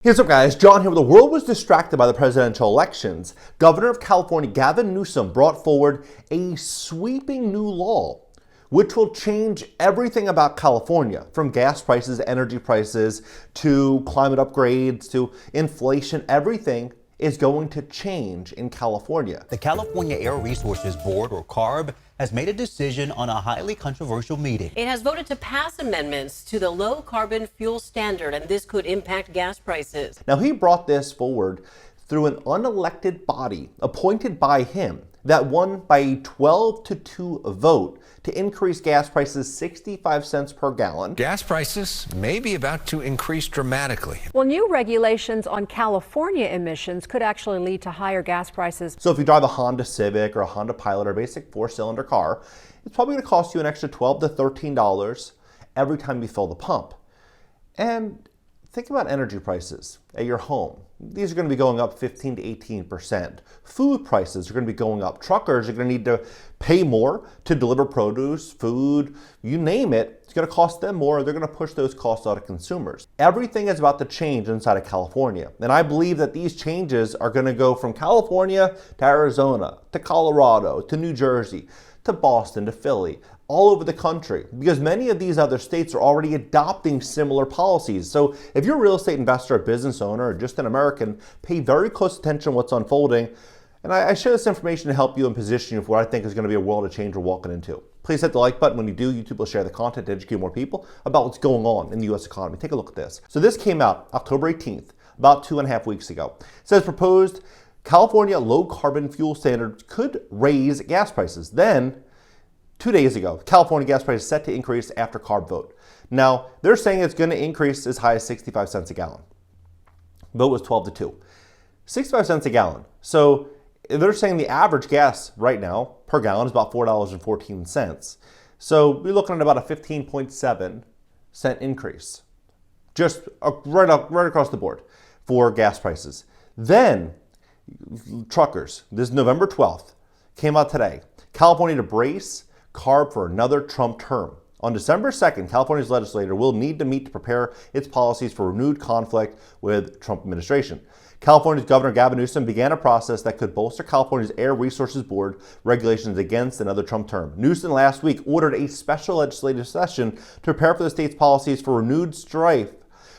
Hey, what's up guys, John here. When the world was distracted by the presidential elections, Governor of California Gavin Newsom brought forward a sweeping new law which will change everything about California, from gas prices, energy prices, to climate upgrades, to inflation. Everything is going to change in California. The California Air Resources Board, or CARB, has made a decision on a highly controversial meeting. It has voted to pass amendments to the low carbon fuel standard, and this could impact gas prices. Now, he brought this forward through an unelected body appointed by him that won by a 12-2 vote to increase gas prices 65 cents per gallon. Gas prices may be about to increase dramatically. Well, new regulations on California emissions could actually lead to higher gas prices. So if you drive a Honda Civic or a Honda Pilot or a basic four-cylinder car, it's probably going to cost you an extra $12 to $13 every time you fill the pump. And think about energy prices at your home. These are going to be going up 15 to 18%. Food prices are going to be going up. Truckers are going to need to pay more to deliver produce, food, you name it. It's going to cost them more. They're going to push those costs out of consumers. Everything is about to change inside of California. And I believe that these changes are going to go from California to Arizona, to Colorado, to New Jersey, to Boston, to Philly, all over the country, because many of these other states are already adopting similar policies. So if you're a real estate investor, a business owner, or just an American, pay very close attention to what's unfolding. And I share this information to help you and position you for what I think is going to be a world of change we're walking into. Please hit the like button. When you do, YouTube will share the content to educate more people about what's going on in the U.S. economy. Take a look at this. So this came out October 18th, about 2.5 weeks ago. It says proposed California low carbon fuel standard could raise gas prices. Then 2 days ago, California gas prices set to increase after CARB vote. Now, they're saying it's going to increase as high as 65 cents a gallon. Vote was 12-2. 65 cents a gallon. So they're saying the average gas right now per gallon is about $4.14. So we're looking at about a 15.7 cent increase, just right across the board for gas prices. Then truckers, this is November 12th, came out today. California to brace CARB for another Trump term. On December 2nd, California's legislature will need to meet to prepare its policies for renewed conflict with Trump administration. California's Governor Gavin Newsom began a process that could bolster California's Air Resources Board regulations against another Trump term. Newsom last week ordered a special legislative session to prepare for the state's policies for renewed strife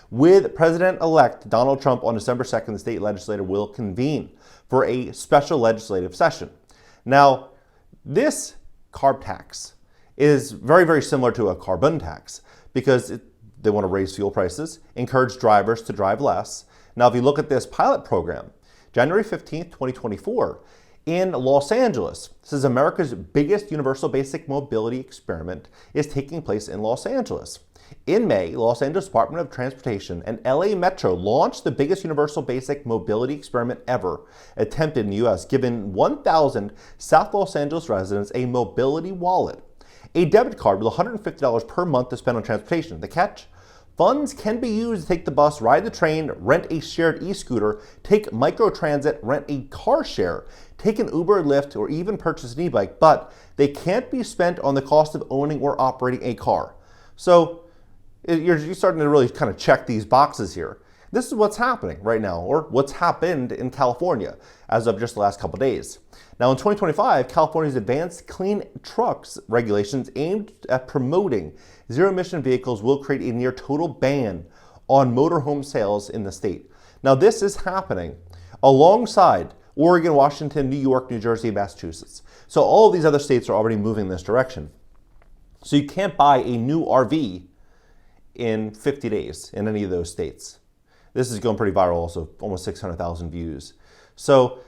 with President-elect Donald Trump. On December 2nd, the state legislature will convene for a special legislative session. Now, this CARB tax is very, very similar to a carbon tax because they want to raise fuel prices, encourage drivers to drive less. Now, if you look at this pilot program, January 15th, 2024, in Los Angeles, this is America's biggest universal basic mobility experiment, is taking place in Los Angeles. In May, Los Angeles Department of Transportation and LA Metro launched the biggest universal basic mobility experiment ever attempted in the U.S., giving 1,000 South Los Angeles residents a mobility wallet, a debit card with $150 per month to spend on transportation. The catch? Funds can be used to take the bus, ride the train, rent a shared e-scooter, take microtransit, rent a car share, take an Uber, Lyft, or even purchase an e-bike, but they can't be spent on the cost of owning or operating a car. So you're starting to really kind of check these boxes here. This is what's happening right now, or what's happened in California as of just the last couple of days. Now in 2025, California's advanced clean trucks regulations aimed at promoting zero-emission vehicles will create a near total ban on motorhome sales in the state. Now this is happening alongside Oregon, Washington, New York, New Jersey, and Massachusetts. So all of these other states are already moving in this direction. So you can't buy a new RV in 50 days in any of those states. This is going pretty viral also, almost 600,000 views. So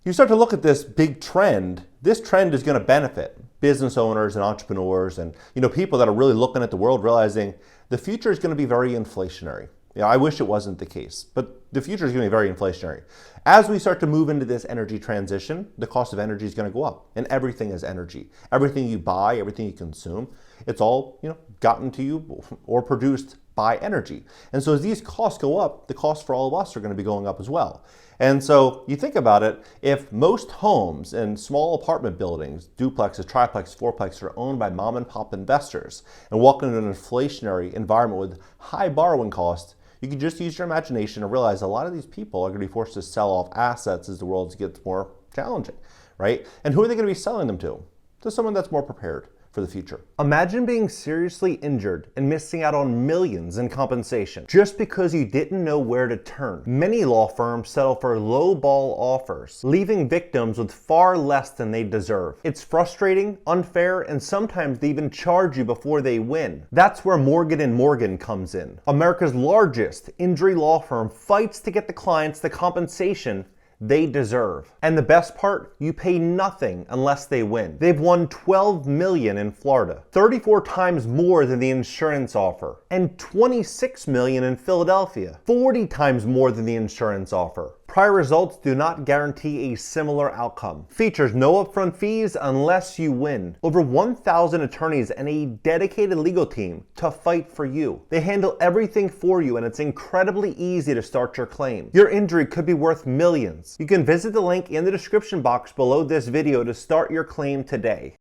you start to look at this big trend. This trend is going to benefit business owners and entrepreneurs and people that are really looking at the world, realizing the future is going to be very inflationary. I wish it wasn't the case, but the future is going to be very inflationary. As we start to move into this energy transition, the cost of energy is going to go up, and everything is energy. Everything you buy, everything you consume, it's all gotten to you or produced by energy. And so as these costs go up, the costs for all of us are going to be going up as well. And so you think about it, if most homes and small apartment buildings, duplexes, triplexes, fourplexes are owned by mom and pop investors and walk into an inflationary environment with high borrowing costs, You can just use your imagination and realize a lot of these people are going to be forced to sell off assets as the world gets more challenging, right? And who are they going to be selling them to? To someone that's more prepared for the future. Imagine being seriously injured and missing out on millions in compensation just because you didn't know where to turn. Many law firms settle for low-ball offers, leaving victims with far less than they deserve. It's frustrating, unfair, and sometimes they even charge you before they win. That's where Morgan & Morgan comes in. America's largest injury law firm fights to get the clients the compensation they deserve. And the best part, you pay nothing unless they win. They've won $12 million in Florida, 34 times more than the insurance offer, and $26 million in Philadelphia, 40 times more than the insurance offer. Prior results do not guarantee a similar outcome. Features no upfront fees unless you win. Over 1,000 attorneys and a dedicated legal team to fight for you. They handle everything for you, and it's incredibly easy to start your claim. Your injury could be worth millions. You can visit the link in the description box below this video to start your claim today.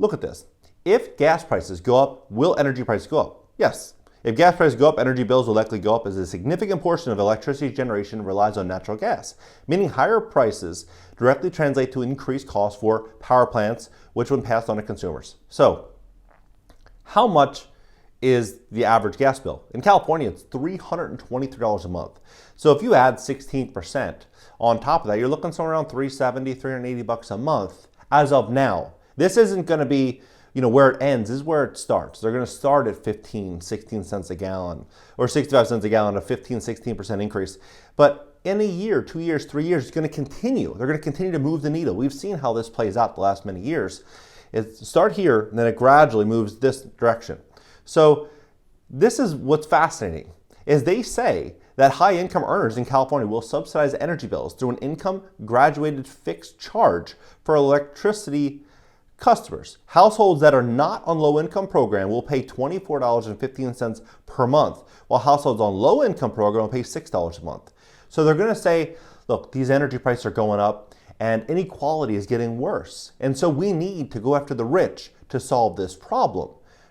Look at this. If gas prices go up, will energy prices go up? Yes. If gas prices go up, energy bills will likely go up as a significant portion of electricity generation relies on natural gas, meaning higher prices directly translate to increased costs for power plants, which when passed on to consumers. So, how much is the average gas bill? In California, it's $323 a month. So if you add 16% on top of that, you're looking somewhere around $370, $380 a month as of now. This isn't going to be where it ends. This is where it starts. They're going to start at 15, 16 cents a gallon, or 65 cents a gallon, a 15, 16% increase. But in a year, 2 years, 3 years, it's going to continue. They're going to continue to move the needle. We've seen how this plays out the last many years. It start here, and then it gradually moves this direction. So this is what's fascinating, is they say that high-income earners in California will subsidize energy bills through an income-graduated fixed charge for electricity customers. Households that are not on low-income program will pay $24.15 per month, while households on low-income program will pay $6 a month. So they're going to say, look, these energy prices are going up and inequality is getting worse. And so we need to go after the rich to solve this problem,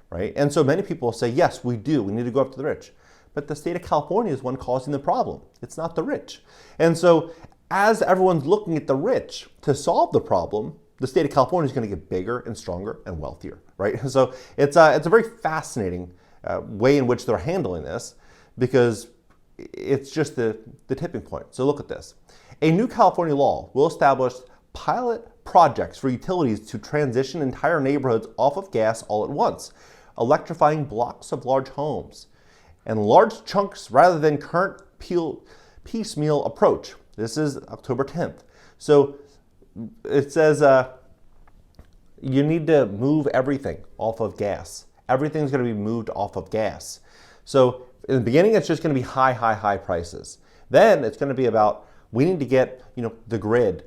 right? And so many people say, yes, we do. We need to go after the rich. But the state of California is one causing the problem. It's not the rich. And so as everyone's looking at the rich to solve the problem, the state of California is going to get bigger and stronger and wealthier, right? So it's a very fascinating way in which they're handling this, because it's just the tipping point. So look at this. A new California law will establish pilot projects for utilities to transition entire neighborhoods off of gas all at once, electrifying blocks of large homes and large chunks rather than current piecemeal approach. This is October 10th. So it says you need to move everything off of gas. Everything's going to be moved off of gas. So in the beginning, it's just going to be high prices. Then it's going to be about, we need to get the grid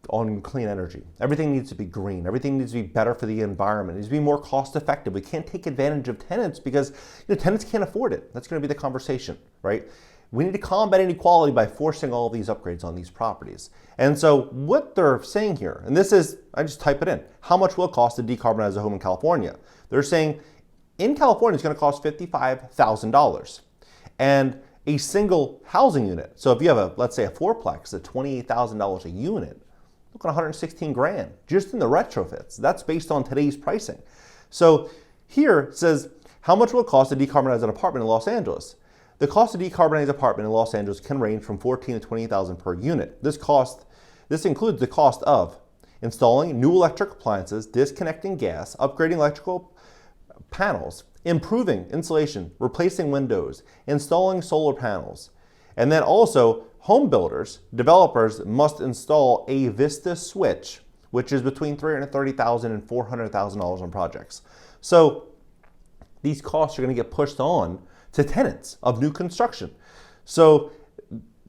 on clean energy. Everything needs to be green. Everything needs to be better for the environment. It needs to be more cost effective. We can't take advantage of tenants because tenants can't afford it. That's going to be the conversation, right? We need to combat inequality by forcing all of these upgrades on these properties. And so what they're saying here, and this is, I just type it in, how much will it cost to decarbonize a home in California? They're saying in California it's going to cost $55,000. And a single housing unit, so if you have let's say a fourplex at $28,000 a unit, look at 116 grand just in the retrofits. That's based on today's pricing. So here it says, how much will it cost to decarbonize an apartment in Los Angeles? The cost to decarbonize an apartment in Los Angeles can range from $14,000 to $28,000 per unit. This includes the cost of installing new electric appliances, disconnecting gas, upgrading electrical panels, improving insulation, replacing windows, installing solar panels. And then also, home builders, developers must install a Vista switch, which is between $330,000 and $400,000 on projects. So these costs are going to get pushed on to tenants of new construction. So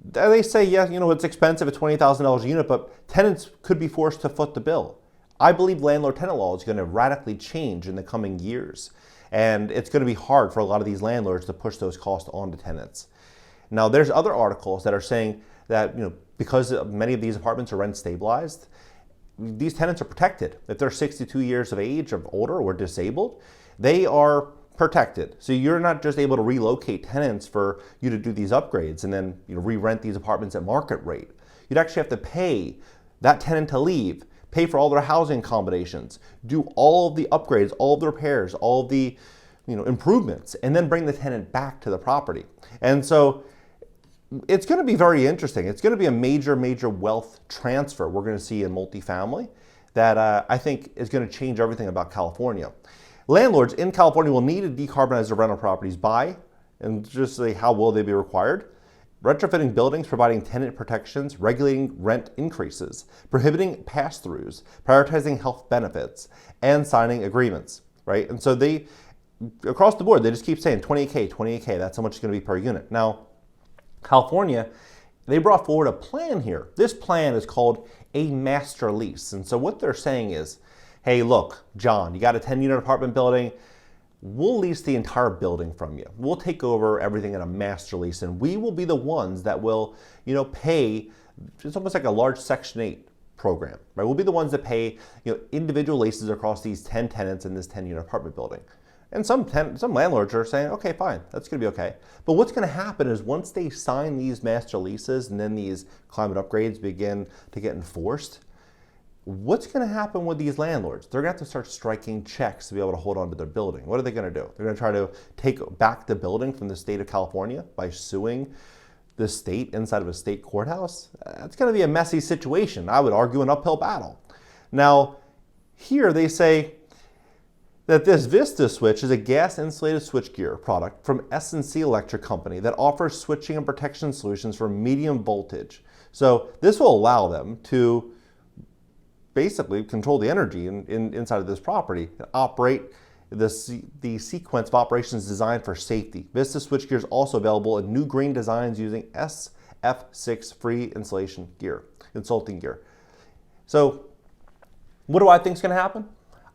they say, yeah, it's expensive at $20,000 a unit, but tenants could be forced to foot the bill. I believe landlord-tenant law is going to radically change in the coming years. And it's going to be hard for a lot of these landlords to push those costs onto tenants. Now, there's other articles that are saying that, because many of these apartments are rent stabilized, these tenants are protected. If they're 62 years of age or older or disabled, they are protected. So you're not just able to relocate tenants for you to do these upgrades and then re-rent these apartments at market rate. You'd actually have to pay that tenant to leave, pay for all their housing accommodations, do all of the upgrades, all of the repairs, all of the improvements, and then bring the tenant back to the property. And so it's going to be very interesting. It's going to be a major, major wealth transfer we're going to see in multifamily that I think is going to change everything about California. Landlords in California will need to decarbonize their rental properties by, and just say how will they be required, retrofitting buildings, providing tenant protections, regulating rent increases, prohibiting pass-throughs, prioritizing health benefits, and signing agreements, right? And so they, across the board, they just keep saying 28K, 28K, that's how much it's going to be per unit. Now, California, they brought forward a plan here. This plan is called a master lease. And so what they're saying is, hey, look, John, you got a 10-unit apartment building. We'll lease the entire building from you. We'll take over everything in a master lease, and we will be the ones that will, pay. It's almost like a large Section 8 program, right? We'll be the ones that pay, individual leases across these 10 tenants in this 10-unit apartment building. And some landlords are saying, okay, fine, that's going to be okay. But what's going to happen is once they sign these master leases and then these climate upgrades begin to get enforced, what's going to happen with these landlords? They're going to have to start striking checks to be able to hold on to their building. What are they going to do? They're going to try to take back the building from the state of California by suing the state inside of a state courthouse? That's going to be a messy situation. I would argue an uphill battle. Now, here they say that this Vista switch is a gas-insulated switchgear product from S&C Electric Company that offers switching and protection solutions for medium voltage. So this will allow them to basically control the energy inside of this property and operate the sequence of operations designed for safety. Vista switchgear is also available in new green designs using SF6 free insulation gear, consulting gear. So what do I think is going to happen?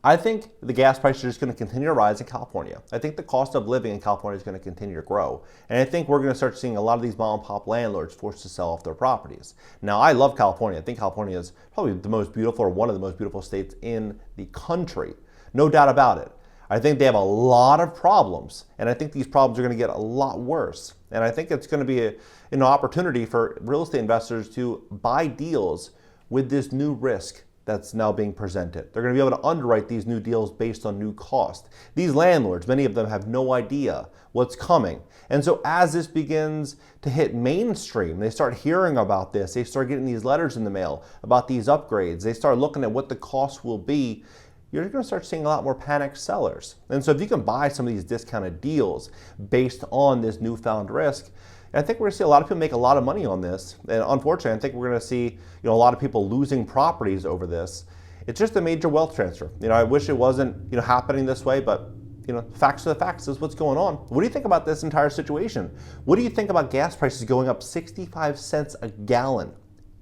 I think the gas prices are just going to continue to rise in California. I think the cost of living in California is going to continue to grow. And I think we're going to start seeing a lot of these mom and pop landlords forced to sell off their properties. Now, I love California. I think California is probably the most beautiful, or one of the most beautiful states in the country. No doubt about it. I think they have a lot of problems, and I think these problems are going to get a lot worse. And I think it's going to be an opportunity for real estate investors to buy deals with this new risk that's now being presented. They're going to be able to underwrite these new deals based on new cost. These landlords, many of them have no idea what's coming. And so as this begins to hit mainstream, they start hearing about this, they start getting these letters in the mail about these upgrades, they start looking at what the cost will be, you're going to start seeing a lot more panicked sellers. And so if you can buy some of these discounted deals based on this newfound risk, I think we're going to see a lot of people make a lot of money on this. And unfortunately, I think we're going to see a lot of people losing properties over this. It's just a major wealth transfer. I wish it wasn't happening this way, but facts are the facts. This is what's going on. What do you think about this entire situation? What do you think about gas prices going up 65 cents a gallon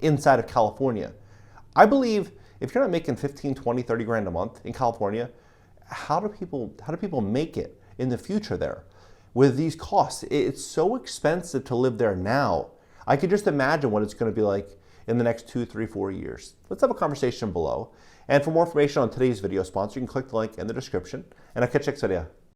inside of California? I believe if you're not making 15, 20, 30 grand a month in California, how do people make it in the future there? With these costs, it's so expensive to live there now. I could just imagine what it's going to be like in the next 2, 3, 4 years. Let's have a conversation below. And for more information on today's video sponsor, you can click the link in the description. And I'll catch you next video.